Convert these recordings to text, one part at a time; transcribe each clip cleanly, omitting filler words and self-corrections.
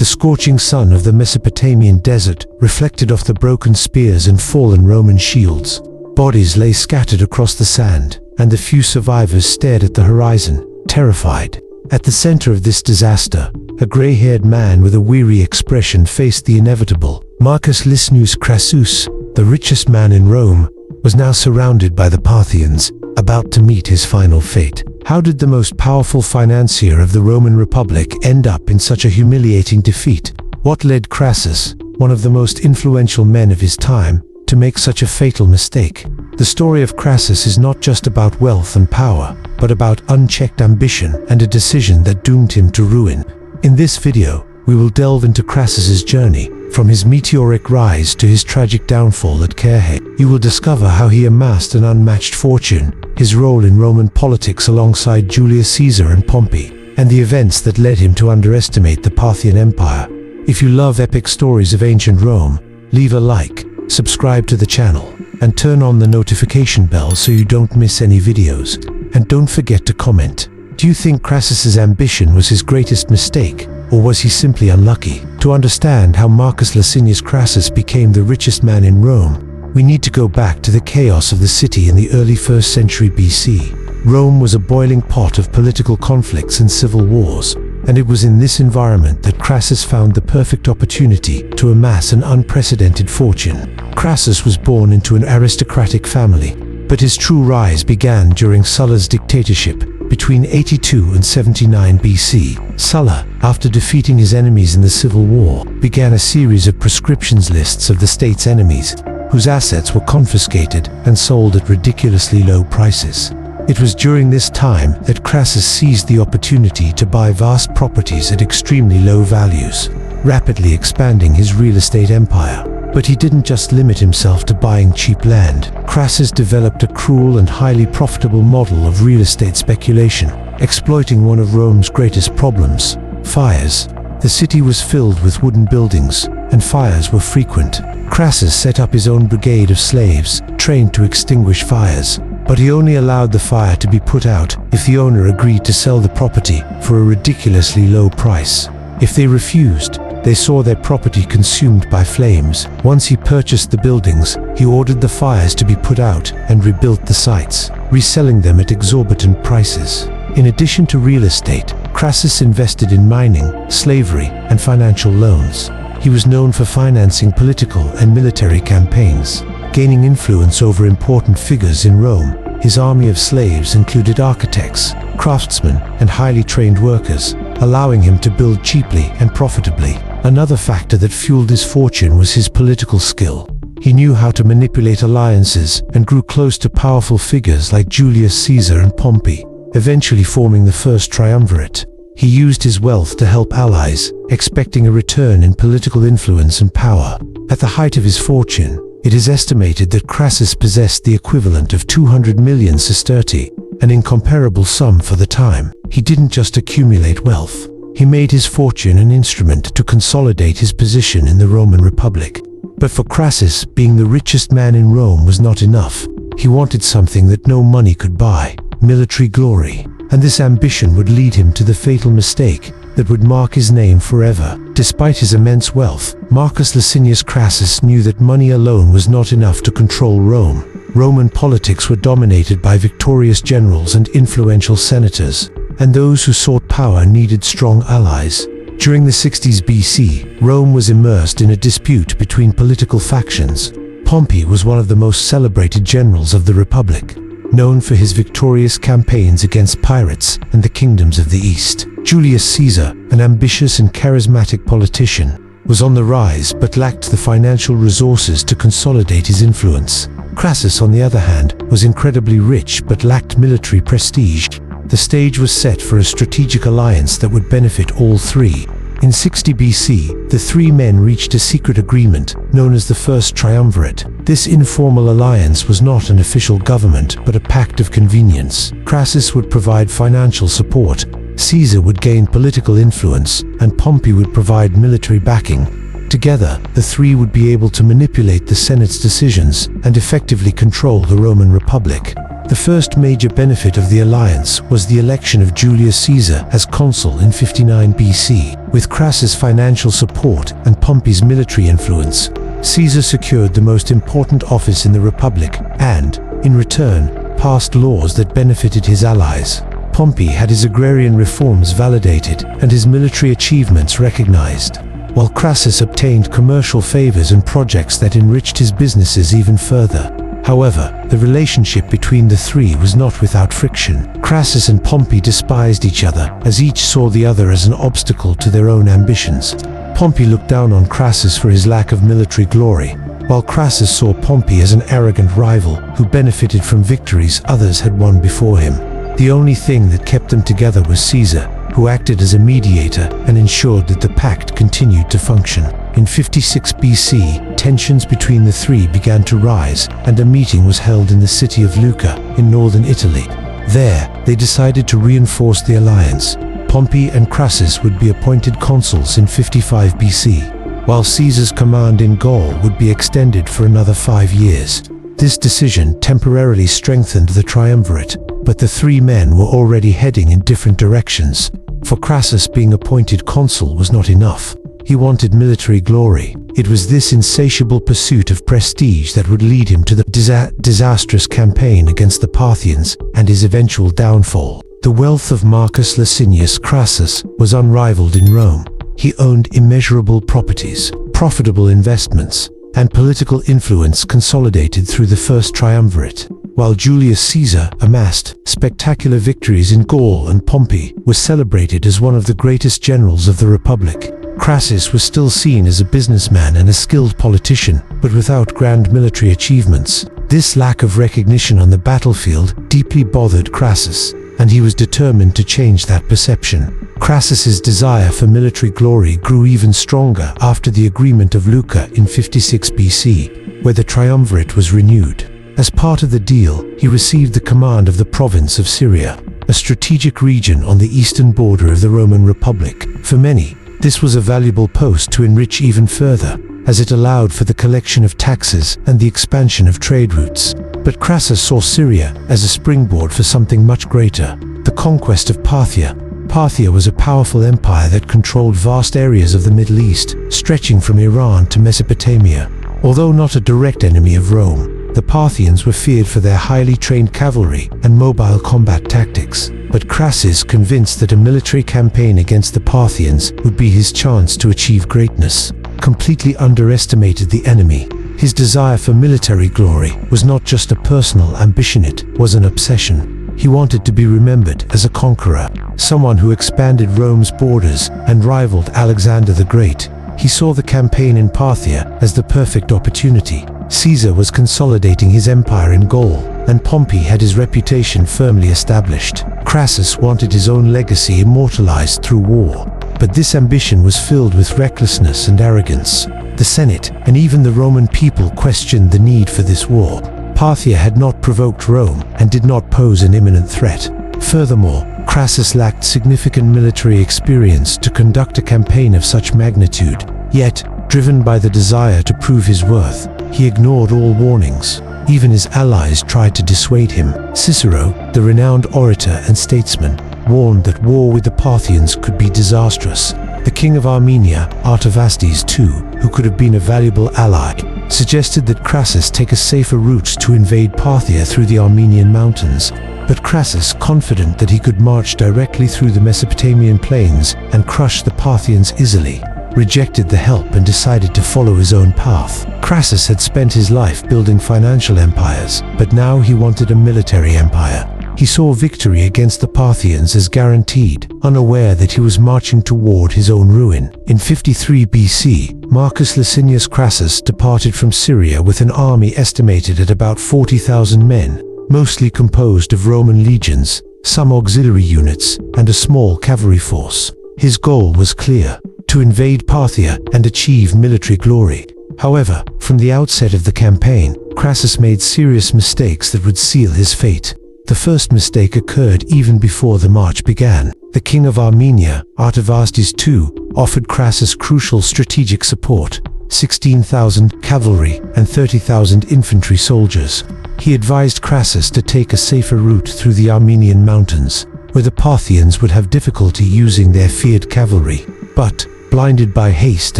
The scorching sun of the Mesopotamian desert reflected off the broken spears and fallen Roman shields. Bodies lay scattered across the sand, and the few survivors stared at the horizon, terrified. At the center of this disaster, a gray-haired man with a weary expression faced the inevitable. Marcus Licinius Crassus, the richest man in Rome, was now surrounded by the Parthians, about to meet his final fate. How did the most powerful financier of the Roman Republic end up in such a humiliating defeat? What led Crassus, one of the most influential men of his time, to make such a fatal mistake? The story of Crassus is not just about wealth and power, but about unchecked ambition and a decision that doomed him to ruin. In this video, we will delve into Crassus's journey, from his meteoric rise to his tragic downfall at Carrhae. You will discover how he amassed an unmatched fortune, his role in Roman politics alongside Julius Caesar and Pompey, and the events that led him to underestimate the Parthian Empire. If you love epic stories of ancient Rome, leave a like, subscribe to the channel, and turn on the notification bell so you don't miss any videos. And don't forget to comment. Do you think Crassus's ambition was his greatest mistake, or was he simply unlucky? To understand how Marcus Licinius Crassus became the richest man in Rome, we need to go back to the chaos of the city in the early 1st century BC. Rome was a boiling pot of political conflicts and civil wars, and it was in this environment that Crassus found the perfect opportunity to amass an unprecedented fortune. Crassus was born into an aristocratic family, but his true rise began during Sulla's dictatorship between 82 and 79 BC. Sulla, after defeating his enemies in the civil war, began a series of proscriptions lists of the state's enemies, whose assets were confiscated and sold at ridiculously low prices. It was during this time that Crassus seized the opportunity to buy vast properties at extremely low values, rapidly expanding his real estate empire. But he didn't just limit himself to buying cheap land. Crassus developed a cruel and highly profitable model of real estate speculation, exploiting one of Rome's greatest problems: fires. The city was filled with wooden buildings, and fires were frequent. Crassus set up his own brigade of slaves, trained to extinguish fires, but he only allowed the fire to be put out if the owner agreed to sell the property for a ridiculously low price. If they refused, they saw their property consumed by flames. Once he purchased the buildings, he ordered the fires to be put out and rebuilt the sites, reselling them at exorbitant prices. In addition to real estate, Crassus invested in mining, slavery, and financial loans. He was known for financing political and military campaigns, gaining influence over important figures in Rome. His army of slaves included architects, craftsmen, and highly trained workers, allowing him to build cheaply and profitably. Another factor that fueled his fortune was his political skill. He knew how to manipulate alliances and grew close to powerful figures like Julius Caesar and Pompey, eventually forming the First Triumvirate. He used his wealth to help allies, expecting a return in political influence and power. At the height of his fortune, it is estimated that Crassus possessed the equivalent of 200 million sestertii, an incomparable sum for the time. He didn't just accumulate wealth. He made his fortune an instrument to consolidate his position in the Roman Republic. But for Crassus, being the richest man in Rome was not enough. He wanted something that no money could buy: military glory. And this ambition would lead him to the fatal mistake that would mark his name forever. Despite his immense wealth, Marcus Licinius Crassus knew that money alone was not enough to control Rome. Roman politics were dominated by victorious generals and influential senators, and those who sought power needed strong allies. During the 60s BC, Rome was immersed in a dispute between political factions. Pompey was one of the most celebrated generals of the Republic, known for his victorious campaigns against pirates and the kingdoms of the East. Julius Caesar, an ambitious and charismatic politician, was on the rise but lacked the financial resources to consolidate his influence. Crassus, on the other hand, was incredibly rich but lacked military prestige. The stage was set for a strategic alliance that would benefit all three. In 60 BC, the three men reached a secret agreement known as the First Triumvirate. This informal alliance was not an official government but a pact of convenience. Crassus would provide financial support, Caesar would gain political influence, and Pompey would provide military backing. Together, the three would be able to manipulate the Senate's decisions and effectively control the Roman Republic. The first major benefit of the alliance was the election of Julius Caesar as consul in 59 BC. With Crassus' financial support and Pompey's military influence, Caesar secured the most important office in the Republic and, in return, passed laws that benefited his allies. Pompey had his agrarian reforms validated and his military achievements recognized, while Crassus obtained commercial favors and projects that enriched his businesses even further. However, the relationship between the three was not without friction. Crassus and Pompey despised each other, as each saw the other as an obstacle to their own ambitions. Pompey looked down on Crassus for his lack of military glory, while Crassus saw Pompey as an arrogant rival who benefited from victories others had won before him. The only thing that kept them together was Caesar, who acted as a mediator and ensured that the pact continued to function. In 56 BC, tensions between the three began to rise, and a meeting was held in the city of Lucca, in northern Italy. There, they decided to reinforce the alliance. Pompey and Crassus would be appointed consuls in 55 BC, while Caesar's command in Gaul would be extended for another 5 years. This decision temporarily strengthened the triumvirate, but the three men were already heading in different directions. For Crassus, being appointed consul was not enough. He wanted military glory. It was this insatiable pursuit of prestige that would lead him to the disastrous campaign against the Parthians and his eventual downfall. The wealth of Marcus Licinius Crassus was unrivaled in Rome. He owned immeasurable properties, profitable investments, and political influence consolidated through the First Triumvirate, while Julius Caesar amassed spectacular victories in Gaul and Pompey was celebrated as one of the greatest generals of the Republic. Crassus was still seen as a businessman and a skilled politician, but without grand military achievements. This lack of recognition on the battlefield deeply bothered Crassus, and he was determined to change that perception. Crassus's desire for military glory grew even stronger after the agreement of Lucca in 56 BC, where the triumvirate was renewed. As part of the deal, he received the command of the province of Syria, a strategic region on the eastern border of the Roman Republic. For many, this was a valuable post to enrich even further, as it allowed for the collection of taxes and the expansion of trade routes. But Crassus saw Syria as a springboard for something much greater: the conquest of Parthia. Parthia was a powerful empire that controlled vast areas of the Middle East, stretching from Iran to Mesopotamia. Although not a direct enemy of Rome, the Parthians were feared for their highly trained cavalry and mobile combat tactics. But Crassus, convinced that a military campaign against the Parthians would be his chance to achieve greatness, completely underestimated the enemy. His desire for military glory was not just a personal ambition, it was an obsession. He wanted to be remembered as a conqueror, someone who expanded Rome's borders and rivaled Alexander the Great. He saw the campaign in Parthia as the perfect opportunity. Caesar was consolidating his empire in Gaul, and Pompey had his reputation firmly established. Crassus wanted his own legacy immortalized through war, but this ambition was filled with recklessness and arrogance. The Senate and even the Roman people questioned the need for this war. Parthia had not provoked Rome and did not pose an imminent threat. Furthermore, Crassus lacked significant military experience to conduct a campaign of such magnitude. Yet, driven by the desire to prove his worth, he ignored all warnings. Even his allies tried to dissuade him. Cicero, the renowned orator and statesman, warned that war with the Parthians could be disastrous. The king of Armenia, Artavasdes II, who could have been a valuable ally, suggested that Crassus take a safer route to invade Parthia through the Armenian mountains. But Crassus, confident that he could march directly through the Mesopotamian plains and crush the Parthians easily, rejected the help and decided to follow his own path. Crassus had spent his life building financial empires, but now he wanted a military empire. He saw victory against the Parthians as guaranteed, unaware that he was marching toward his own ruin. In 53 BC, Marcus Licinius Crassus departed from Syria with an army estimated at about 40,000 men, mostly composed of Roman legions, some auxiliary units, and a small cavalry force. His goal was clear: to invade Parthia and achieve military glory. However, from the outset of the campaign, Crassus made serious mistakes that would seal his fate. The first mistake occurred even before the march began. The king of Armenia, Artavasdes II, offered Crassus crucial strategic support: 16,000 cavalry and 30,000 infantry soldiers. He advised Crassus to take a safer route through the Armenian mountains, where the Parthians would have difficulty using their feared cavalry. But, blinded by haste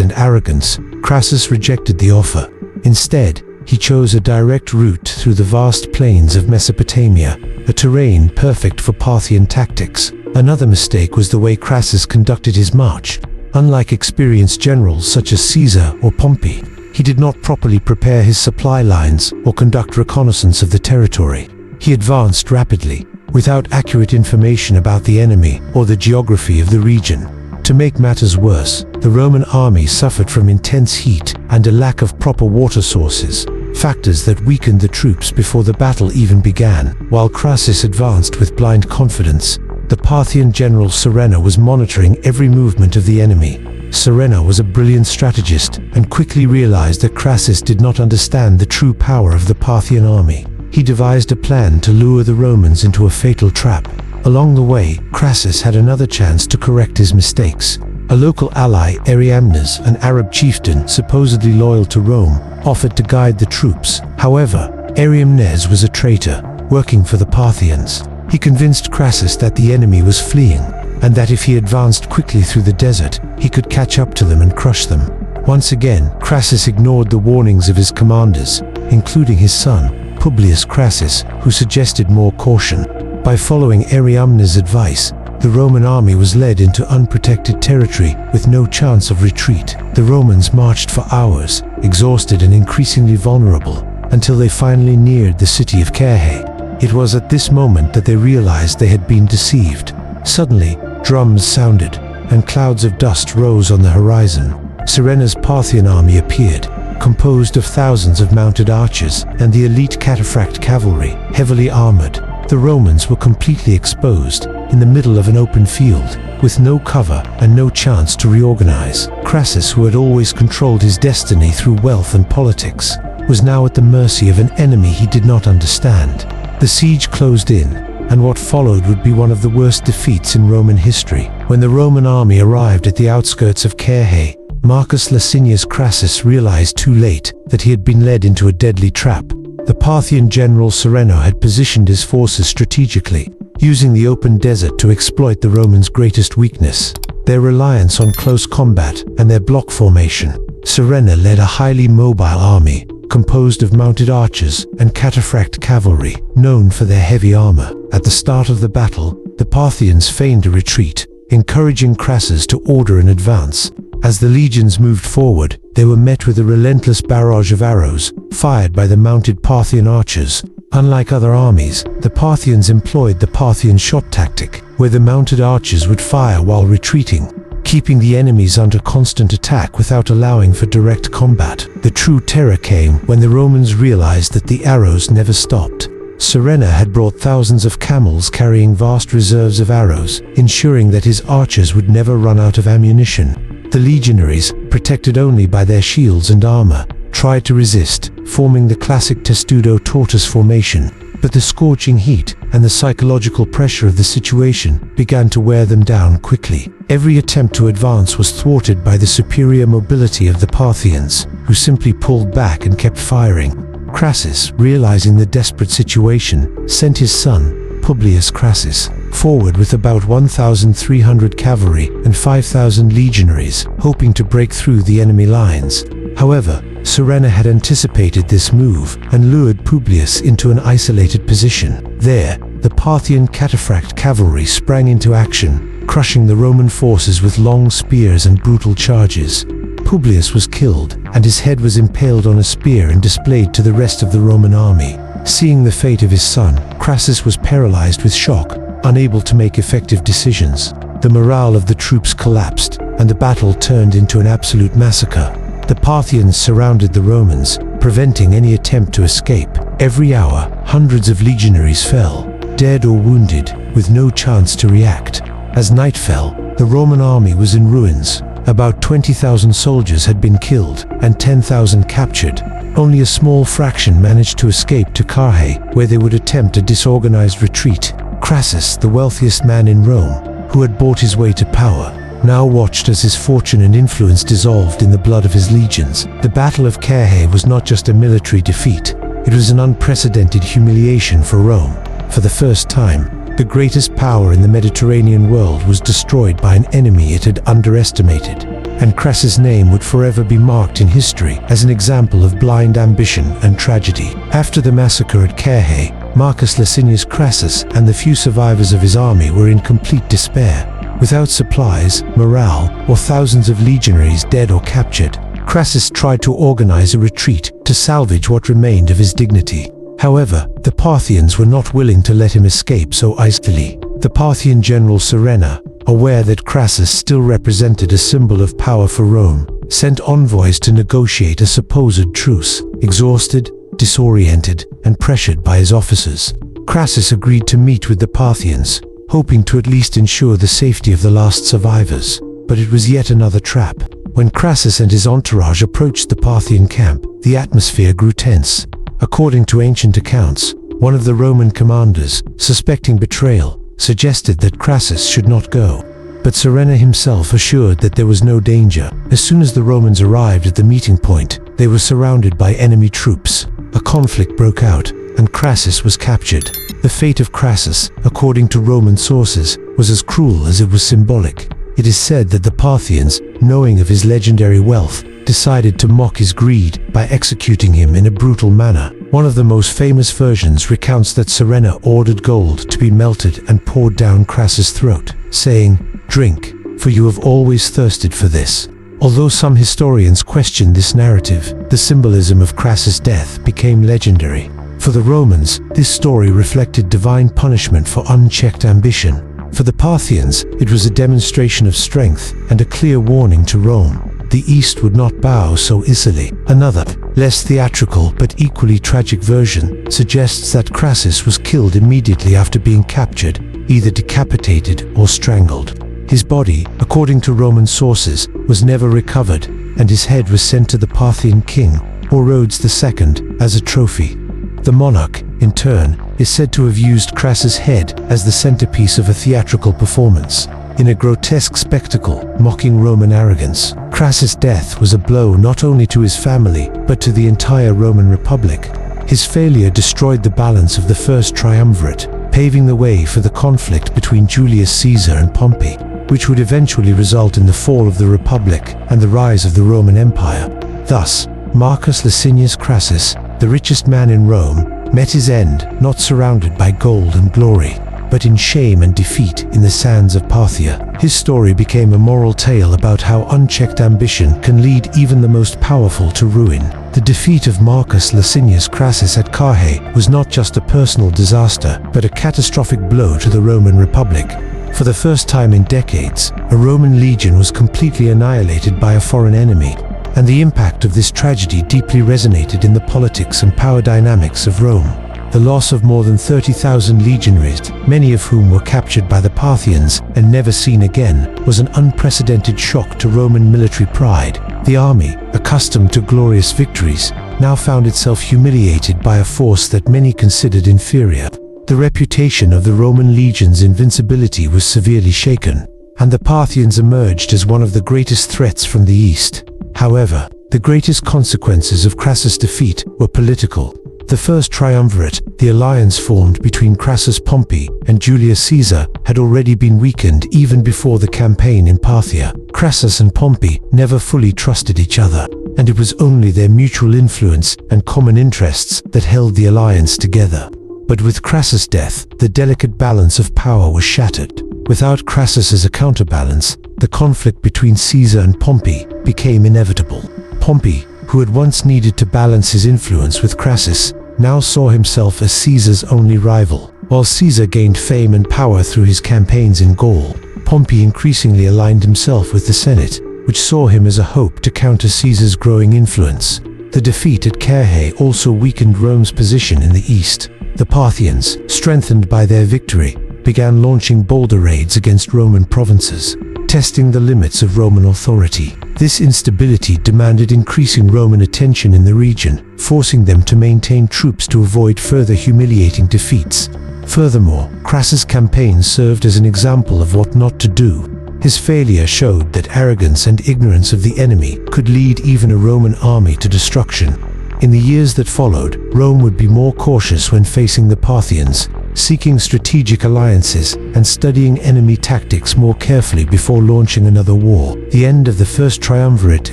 and arrogance, Crassus rejected the offer. Instead, he chose a direct route through the vast plains of Mesopotamia, a terrain perfect for Parthian tactics. Another mistake was the way Crassus conducted his march. Unlike experienced generals such as Caesar or Pompey, he did not properly prepare his supply lines or conduct reconnaissance of the territory. He advanced rapidly, without accurate information about the enemy or the geography of the region. To make matters worse, the Roman army suffered from intense heat and a lack of proper water sources, factors that weakened the troops before the battle even began. While Crassus advanced with blind confidence, the Parthian general Surenna was monitoring every movement of the enemy. Surenna was a brilliant strategist and quickly realized that Crassus did not understand the true power of the Parthian army. He devised a plan to lure the Romans into a fatal trap. Along the way, Crassus had another chance to correct his mistakes. A local ally, Ariamnes, an Arab chieftain supposedly loyal to Rome, offered to guide the troops. However, Ariamnes was a traitor, working for the Parthians. He convinced Crassus that the enemy was fleeing, and that if he advanced quickly through the desert, he could catch up to them and crush them. Once again, Crassus ignored the warnings of his commanders, including his son, Publius Crassus, who suggested more caution. By following Ariamnes' advice, the Roman army was led into unprotected territory with no chance of retreat. The Romans marched for hours, exhausted and increasingly vulnerable, until they finally neared the city of Carrhae. It was at this moment that they realized they had been deceived. Suddenly, drums sounded, and clouds of dust rose on the horizon. Surenna's Parthian army appeared, composed of thousands of mounted archers and the elite cataphract cavalry, heavily armored. The Romans were completely exposed, in the middle of an open field, with no cover and no chance to reorganize. Crassus, who had always controlled his destiny through wealth and politics, was now at the mercy of an enemy he did not understand. The siege closed in, and what followed would be one of the worst defeats in Roman history. When the Roman army arrived at the outskirts of Carrhae, Marcus Licinius Crassus realized too late that he had been led into a deadly trap. The Parthian general Surenna had positioned his forces strategically, using the open desert to exploit the Romans' greatest weakness, their reliance on close combat and their block formation. Surenna led a highly mobile army, composed of mounted archers and cataphract cavalry, known for their heavy armor. At the start of the battle, the Parthians feigned a retreat, encouraging Crassus to order an advance. As the legions moved forward, they were met with a relentless barrage of arrows, fired by the mounted Parthian archers. Unlike other armies, the Parthians employed the Parthian shot tactic, where the mounted archers would fire while retreating, keeping the enemies under constant attack without allowing for direct combat. The true terror came when the Romans realized that the arrows never stopped. Surenna had brought thousands of camels carrying vast reserves of arrows, ensuring that his archers would never run out of ammunition. The legionaries, protected only by their shields and armor, tried to resist, forming the classic testudo tortoise formation. But the scorching heat and the psychological pressure of the situation began to wear them down quickly. Every attempt to advance was thwarted by the superior mobility of the Parthians, who simply pulled back and kept firing. Crassus, realizing the desperate situation, sent his son, Publius Crassus, forward with about 1,300 cavalry and 5,000 legionaries, hoping to break through the enemy lines. However, Surenna had anticipated this move and lured Publius into an isolated position. There, the Parthian cataphract cavalry sprang into action, crushing the Roman forces with long spears and brutal charges. Publius was killed, and his head was impaled on a spear and displayed to the rest of the Roman army. Seeing the fate of his son, Crassus was paralyzed with shock, unable to make effective decisions. The morale of the troops collapsed, and the battle turned into an absolute massacre. The Parthians surrounded the Romans, preventing any attempt to escape. Every hour, hundreds of legionaries fell, dead or wounded, with no chance to react. As night fell, the Roman army was in ruins. About 20,000 soldiers had been killed, and 10,000 captured. Only a small fraction managed to escape to Carrhae, where they would attempt a disorganized retreat. Crassus, the wealthiest man in Rome, who had bought his way to power, now watched as his fortune and influence dissolved in the blood of his legions. The Battle of Carrhae was not just a military defeat, it was an unprecedented humiliation for Rome. For the first time, The greatest power in the Mediterranean world was destroyed by an enemy it had underestimated, and Crassus' name would forever be marked in history as an example of blind ambition and tragedy. After the massacre at Carrhae, Marcus Licinius Crassus and the few survivors of his army were in complete despair. Without supplies, morale, or thousands of legionaries dead or captured, Crassus tried to organize a retreat to salvage what remained of his dignity. However, the Parthians were not willing to let him escape so easily. The Parthian general Surena, aware that Crassus still represented a symbol of power for Rome, sent envoys to negotiate a supposed truce. Exhausted, disoriented, and pressured by his officers, Crassus agreed to meet with the Parthians, hoping to at least ensure the safety of the last survivors. But it was yet another trap. When Crassus and his entourage approached the Parthian camp, the atmosphere grew tense. According to ancient accounts, one of the Roman commanders, suspecting betrayal, suggested that Crassus should not go. But Surena himself assured that there was no danger. As soon as the Romans arrived at the meeting point, they were surrounded by enemy troops. A conflict broke out, and Crassus was captured. The fate of Crassus, according to Roman sources, was as cruel as it was symbolic. It is said that the Parthians, knowing of his legendary wealth, decided to mock his greed by executing him in a brutal manner. One of the most famous versions recounts that Surena ordered gold to be melted and poured down Crassus' throat, saying, "Drink, for you have always thirsted for this." Although some historians question this narrative, the symbolism of Crassus' death became legendary. For the Romans, this story reflected divine punishment for unchecked ambition. For the Parthians, it was a demonstration of strength and a clear warning to Rome. The East would not bow so easily. Another, less theatrical but equally tragic version, suggests that Crassus was killed immediately after being captured, either decapitated or strangled. His body, according to Roman sources, was never recovered, and his head was sent to the Parthian king, Orodes II, as a trophy. The monarch, in turn, is said to have used Crassus' head as the centerpiece of a theatrical performance. In a grotesque spectacle mocking Roman arrogance, Crassus' death was a blow not only to his family, but to the entire Roman Republic. His failure destroyed the balance of the First Triumvirate, paving the way for the conflict between Julius Caesar and Pompey, which would eventually result in the fall of the Republic and the rise of the Roman Empire. Thus, Marcus Licinius Crassus, the richest man in Rome, met his end not surrounded by gold and glory, but in shame and defeat in the sands of Parthia. His story became a moral tale about how unchecked ambition can lead even the most powerful to ruin. The defeat of Marcus Licinius Crassus at Carrhae was not just a personal disaster, but a catastrophic blow to the Roman Republic. For the first time in decades, a Roman legion was completely annihilated by a foreign enemy, and the impact of this tragedy deeply resonated in the politics and power dynamics of Rome. The loss of more than 30,000 legionaries, many of whom were captured by the Parthians and never seen again, was an unprecedented shock to Roman military pride. The army, accustomed to glorious victories, now found itself humiliated by a force that many considered inferior. The reputation of the Roman legion's invincibility was severely shaken, and the Parthians emerged as one of the greatest threats from the east. However, the greatest consequences of Crassus' defeat were political. The First Triumvirate, the alliance formed between Crassus, Pompey, and Julius Caesar, had already been weakened even before the campaign in Parthia. Crassus and Pompey never fully trusted each other, and it was only their mutual influence and common interests that held the alliance together. But with Crassus' death, the delicate balance of power was shattered. Without Crassus as a counterbalance, the conflict between Caesar and Pompey became inevitable. Pompey, who had once needed to balance his influence with Crassus, now saw himself as Caesar's only rival. While Caesar gained fame and power through his campaigns in Gaul, Pompey increasingly aligned himself with the Senate, which saw him as a hope to counter Caesar's growing influence. The defeat at Carrhae also weakened Rome's position in the east. The Parthians, strengthened by their victory, began launching bolder raids against Roman provinces, testing the limits of Roman authority. This instability demanded increasing Roman attention in the region, forcing them to maintain troops to avoid further humiliating defeats. Furthermore, Crassus' campaign served as an example of what not to do. His failure showed that arrogance and ignorance of the enemy could lead even a Roman army to destruction. In the years that followed, Rome would be more cautious when facing the Parthians, seeking strategic alliances and studying enemy tactics more carefully before launching another war. The end of the First Triumvirate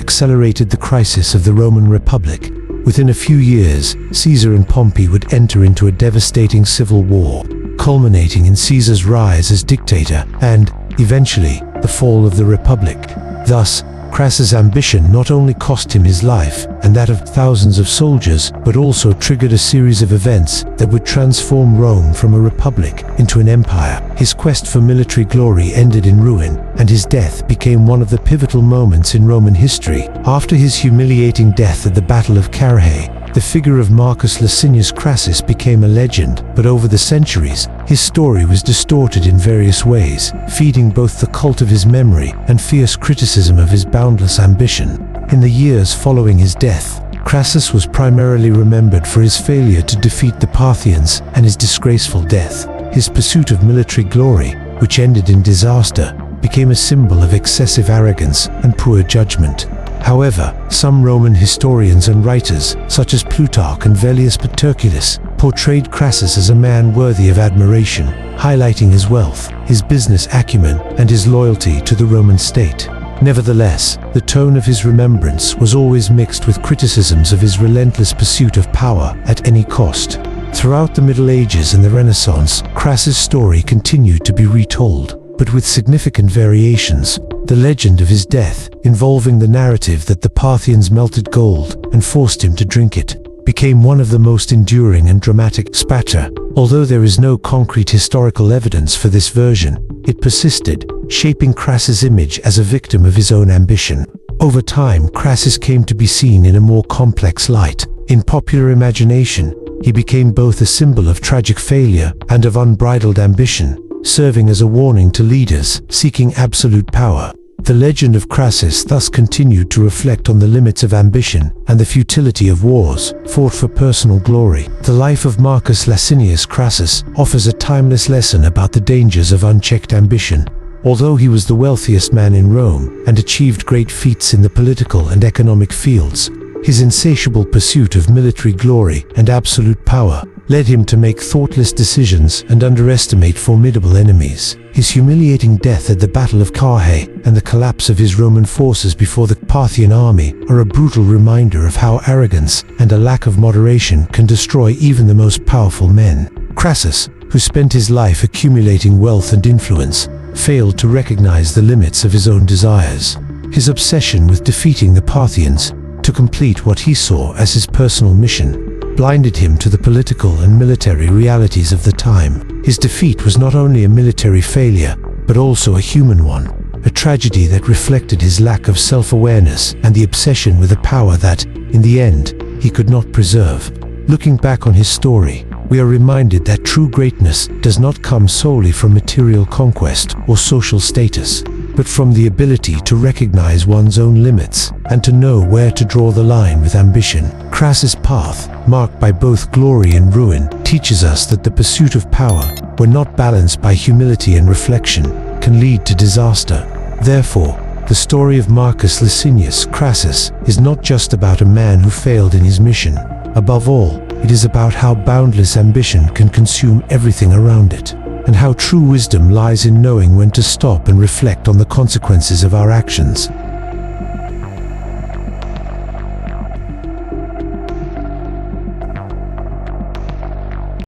accelerated the crisis of the Roman Republic. Within a few years, Caesar and Pompey would enter into a devastating civil war, culminating in Caesar's rise as dictator and, eventually, the fall of the Republic. Thus, Crassus' ambition not only cost him his life and that of thousands of soldiers, but also triggered a series of events that would transform Rome from a republic into an empire. His quest for military glory ended in ruin, and his death became one of the pivotal moments in Roman history. After his humiliating death at the Battle of Carrhae, the figure of Marcus Licinius Crassus became a legend, but over the centuries, his story was distorted in various ways, feeding both the cult of his memory and fierce criticism of his boundless ambition. In the years following his death, Crassus was primarily remembered for his failure to defeat the Parthians and his disgraceful death. His pursuit of military glory, which ended in disaster, became a symbol of excessive arrogance and poor judgment. However, some Roman historians and writers, such as Plutarch and Velleius Paterculus, portrayed Crassus as a man worthy of admiration, highlighting his wealth, his business acumen, and his loyalty to the Roman state. Nevertheless, the tone of his remembrance was always mixed with criticisms of his relentless pursuit of power at any cost. Throughout the Middle Ages and the Renaissance, Crassus' story continued to be retold, but with significant variations. The legend of his death, involving the narrative that the Parthians melted gold and forced him to drink it, became one of the most enduring and dramatic. Although there is no concrete historical evidence for this version, it persisted, shaping Crassus' image as a victim of his own ambition. Over time, Crassus came to be seen in a more complex light. In popular imagination, he became both a symbol of tragic failure and of unbridled ambition, serving as a warning to leaders seeking absolute power. The legend of Crassus thus continued to reflect on the limits of ambition and the futility of wars fought for personal glory. The life of Marcus Licinius Crassus offers a timeless lesson about the dangers of unchecked ambition. Although he was the wealthiest man in Rome and achieved great feats in the political and economic fields, his insatiable pursuit of military glory and absolute power led him to make thoughtless decisions and underestimate formidable enemies. His humiliating death at the Battle of Carrhae and the collapse of his Roman forces before the Parthian army are a brutal reminder of how arrogance and a lack of moderation can destroy even the most powerful men. Crassus, who spent his life accumulating wealth and influence, failed to recognize the limits of his own desires. His obsession with defeating the Parthians to complete what he saw as his personal mission blinded him to the political and military realities of the time. His defeat was not only a military failure, but also a human one, a tragedy that reflected his lack of self-awareness and the obsession with a power that, in the end, he could not preserve. Looking back on his story, we are reminded that true greatness does not come solely from material conquest or social status, but from the ability to recognize one's own limits and to know where to draw the line with ambition. Crassus' path, marked by both glory and ruin, teaches us that the pursuit of power, when not balanced by humility and reflection, can lead to disaster. Therefore, the story of Marcus Licinius Crassus is not just about a man who failed in his mission. Above all, it is about how boundless ambition can consume everything around it, and how true wisdom lies in knowing when to stop and reflect on the consequences of our actions.